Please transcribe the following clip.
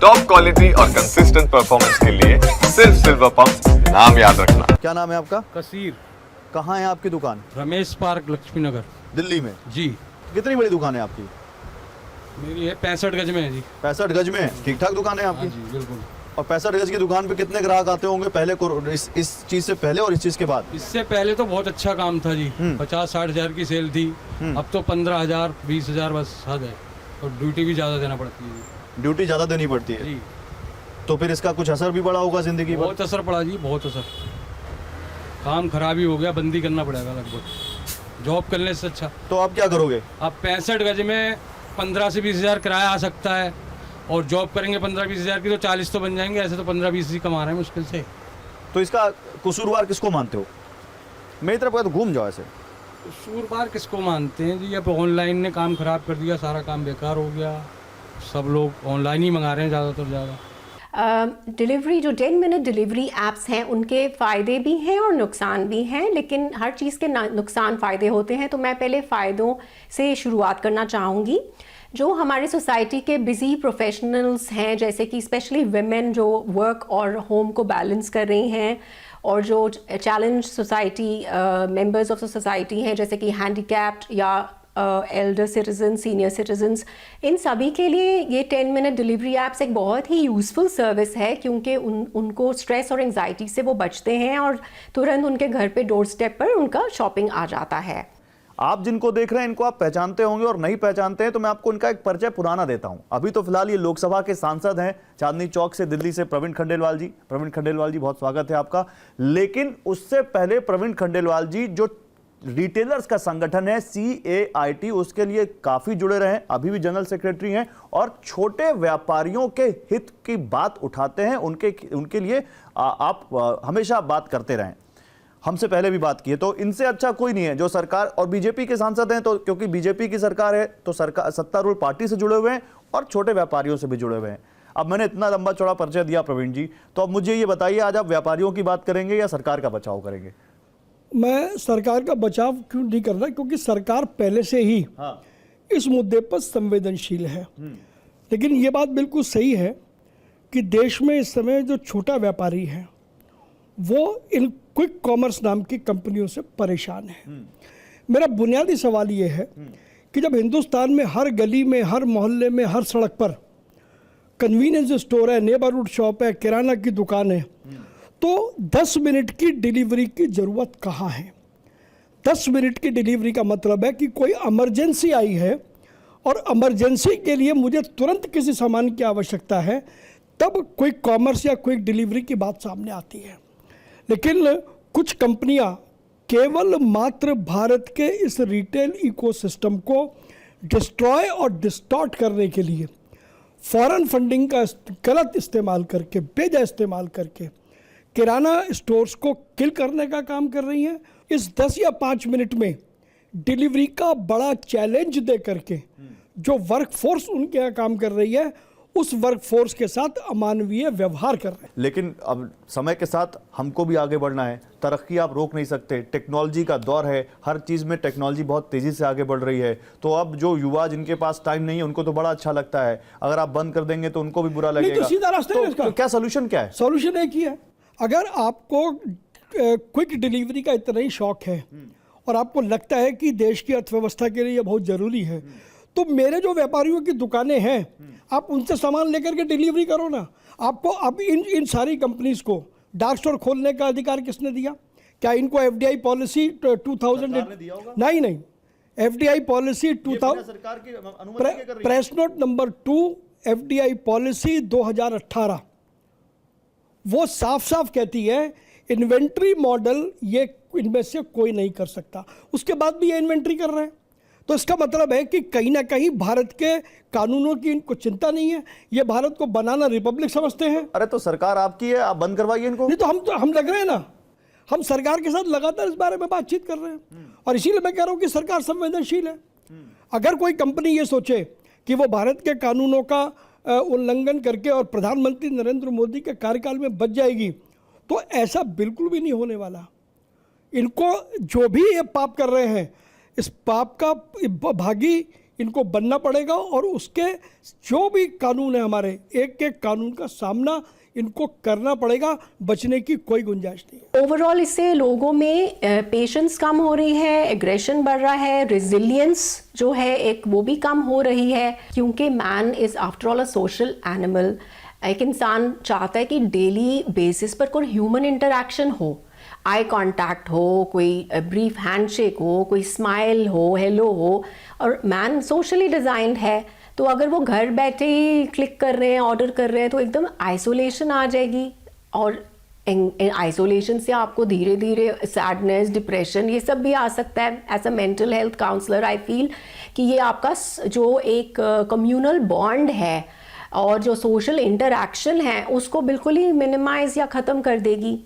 Top quality और consistent performance के लिए सिर्फ सिल्वर पंप नाम याद रखना। क्या नाम है आपका? कसीर। कहाँ है आपकी दुकान? रमेश पार्क, लक्ष्मी नगर, दिल्ली में। जी। कितनी बड़ी दुकान है आपकी? मेरी है 65 गज में है जी। 65 गज में? ठीक ठाक दुकान है हाँ आपकी? जी बिल्कुल। और 65 गज की दुकान पे कितने ग्राहक आते होंगे पहले इस चीज से पहले और इस चीज के बाद? इससे पहले तो बहुत अच्छा काम था जी, 50-60 हजार की सेल थी। अब तो 15,000 20,000 बस हद है, और ड्यूटी भी ज़्यादा देना पड़ती है जी। ड्यूटी ज्यादा देनी पड़ती है जी। तो फिर इसका कुछ असर भी पड़ा होगा जिंदगी पर? बहुत असर पड़ा जी, बहुत असर। काम खराब ही हो गया, बंदी करना पड़ेगा लगभग जॉब करने से अच्छा। तो आप क्या करोगे? अब 65 गज में 15 से 20 हजार किराया आ सकता है, और जॉब करेंगे 15-20 हजार की तो 40 तो बन जाएंगे। ऐसे तो 15-20 ही कमा रहे हैं मुश्किल से। तो इसका कसूरवार किसको मानते हो? मेरी तरफ तो घूम जाओ ऐसे। कसूरवार किसको मानते हैं जी? अब ऑनलाइन ने काम खराब कर दिया, सारा काम बेकार हो गया, सब लोग ऑनलाइन ही मंगा रहे हैं ज़्यादातर ज़्यादा। डिलीवरी जो 10 मिनट डिलीवरी ऐप्स हैं उनके फ़ायदे भी हैं और नुकसान भी हैं, लेकिन हर चीज़ के नुकसान फ़ायदे होते हैं। तो मैं पहले फ़ायदों से शुरुआत करना चाहूँगी। जो हमारी सोसाइटी के बिज़ी प्रोफेशनल्स हैं, जैसे कि स्पेशली वुमेन जो वर्क और होम को बैलेंस कर रही हैं, और जो challenge society members of the society हैं, जैसे कि हैंडीकैप्ड या एल्डर सिटीजन, सीनियर सिटीजन्स, इन सभी के लिए ये 10 मिनट डिलीवरी ऐप्स एक बहुत ही यूज़फुल सर्विस है, क्योंकि उनको स्ट्रेस और एंजाइटी से वो बचते हैं और तुरंत उनके घर पे डोर स्टेप पर उनका शॉपिंग आ जाता है। आप जिनको देख रहे हैं इनको आप पहचानते होंगे, और नहीं पहचानते हैं तो मैं आपको इनका एक परिचय पुराना देता हूं। अभी तो फिलहाल ये लोकसभा के सांसद हैं, चांदनी चौक से दिल्ली से, प्रवीण खंडेलवाल जी। प्रवीण खंडेलवाल जी बहुत स्वागत है आपका। लेकिन उससे पहले प्रवीण खंडेलवाल जी जो रिटेलर्स का संगठन है CAIT, उसके लिए काफी जुड़े रहे, अभी भी जनरल सेक्रेटरी हैं, और छोटे व्यापारियों के हित की बात उठाते हैं, उनके लिए आप हमेशा बात करते रहें। हमसे पहले भी बात की है, तो इनसे अच्छा कोई नहीं है जो सरकार और बीजेपी के सांसद हैं, तो क्योंकि बीजेपी की सरकार है तो सरकार सत्तारूढ़ पार्टी से जुड़े हुए हैं और छोटे व्यापारियों से भी जुड़े हुए हैं। अब मैंने इतना लंबा चौड़ा परिचय दिया प्रवीण जी, तो अब मुझे ये बताइए, आज आप व्यापारियों की बात करेंगे या सरकार का बचाव करेंगे? मैं सरकार का बचाव क्यों नहीं कर रहा, क्योंकि सरकार पहले से ही इस मुद्दे पर संवेदनशील है। लेकिन ये बात बिल्कुल सही है कि देश में इस समय जो छोटा व्यापारी है वो इन क्विक कॉमर्स नाम की कंपनियों से परेशान है। मेरा बुनियादी सवाल ये है कि जब हिंदुस्तान में हर गली में, हर मोहल्ले में, हर सड़क पर कन्वीनियंस स्टोर है, नेबरहुड शॉप है, किराना की दुकान है, तो 10 मिनट की डिलीवरी की ज़रूरत कहाँ है? 10 मिनट की डिलीवरी का मतलब है कि कोई इमरजेंसी आई है और इमरजेंसी के लिए मुझे तुरंत किसी सामान की आवश्यकता है, तब क्विक कॉमर्स या क्विक डिलीवरी की बात सामने आती है। लेकिन कुछ कंपनियां केवल मात्र भारत के इस रिटेल इकोसिस्टम को डिस्ट्रॉय और डिस्टॉर्ट करने के लिए फॉरेन फंडिंग का गलत इस्तेमाल करके, बेजा इस्तेमाल करके किराना स्टोर्स को किल करने का काम कर रही हैं। इस 10 या 5 मिनट में डिलीवरी का बड़ा चैलेंज दे करके जो वर्कफोर्स उनके यहाँ काम कर रही है, उस वर्कफोर्स के साथ अमानवीय व्यवहार कर रहे हैं। लेकिन अब समय के साथ हमको भी आगे बढ़ना है, तरक्की आप रोक नहीं सकते, टेक्नोलॉजी का दौर है, हर चीज़ में टेक्नोलॉजी बहुत तेज़ी से आगे बढ़ रही है। तो अब जो युवा जिनके पास टाइम नहीं है उनको तो बड़ा अच्छा लगता है, अगर आप बंद कर देंगे तो उनको भी बुरा लगेगा। तो सीधा रास्ता है इसका। क्या सोल्यूशन क्या है? सोल्यूशन एक ही है। अगर आपको क्विक डिलीवरी का इतना ही शौक है और आपको लगता है कि देश की अर्थव्यवस्था के लिए ये बहुत ज़रूरी है, तो मेरे जो व्यापारियों की दुकानें हैं आप उनसे सामान लेकर के डिलीवरी करो ना। आपको अब इन सारी कंपनीज को डार्क स्टोर खोलने का अधिकार किसने दिया? क्या इनको FDI पॉलिसी 2000 नहीं FDI policy 2000 press note number 2 FDI policy 2018 वो साफ साफ कहती है इन्वेंट्री मॉडल ये इनमें से कोई नहीं कर सकता। उसके बाद भी ये इन्वेंट्री कर रहे हैं, तो इसका मतलब है कि कहीं ना कहीं भारत के कानूनों की इनको चिंता नहीं है, ये भारत को बनाना रिपब्लिक समझते हैं। अरे तो सरकार आपकी है, आप बंद करवाइए इनको। नहीं तो हम लग रहे हैं ना, हम सरकार के साथ लगातार इस बारे में बातचीत कर रहे हैं, और इसीलिए मैं कह रहा हूँ कि सरकार संवेदनशील है। अगर कोई कंपनी ये सोचे कि वो भारत के कानूनों का उल्लंघन करके और प्रधानमंत्री नरेंद्र मोदी के कार्यकाल में बच जाएगी, तो ऐसा बिल्कुल भी नहीं होने वाला। इनको जो भी ये पाप कर रहे हैं, इस पाप का भागी इनको बनना पड़ेगा और उसके जो भी कानून है हमारे, एक एक कानून का सामना इनको करना पड़ेगा, बचने की कोई गुंजाइश नहीं है। ओवरऑल इससे लोगों में पेशेंस कम हो रही है, एग्रेशन बढ़ रहा है, रेजिलियंस जो है एक वो भी कम हो रही है, क्योंकि man is after all a social animal. एक इंसान चाहता है कि डेली बेसिस पर कोई ह्यूमन इंटरैक्शन हो, आई कांटेक्ट हो, कोई ब्रीफ हैंडशेक हो, कोई स्माइल हो, हेलो हो, और मैन सोशली डिज़ाइंड है। तो अगर वो घर बैठे ही क्लिक कर रहे हैं, ऑर्डर कर रहे हैं, तो एकदम आइसोलेशन आ जाएगी, और आइसोलेशन से आपको धीरे धीरे सैडनेस, डिप्रेशन, ये सब भी आ सकता है। As a mental health counsellor I feel कि ये आपका जो एक कम्युनल बॉन्ड है और जो सोशल इंटरैक्शन है उसको बिल्कुल ही मिनिमाइज या ख़त्म कर देगी।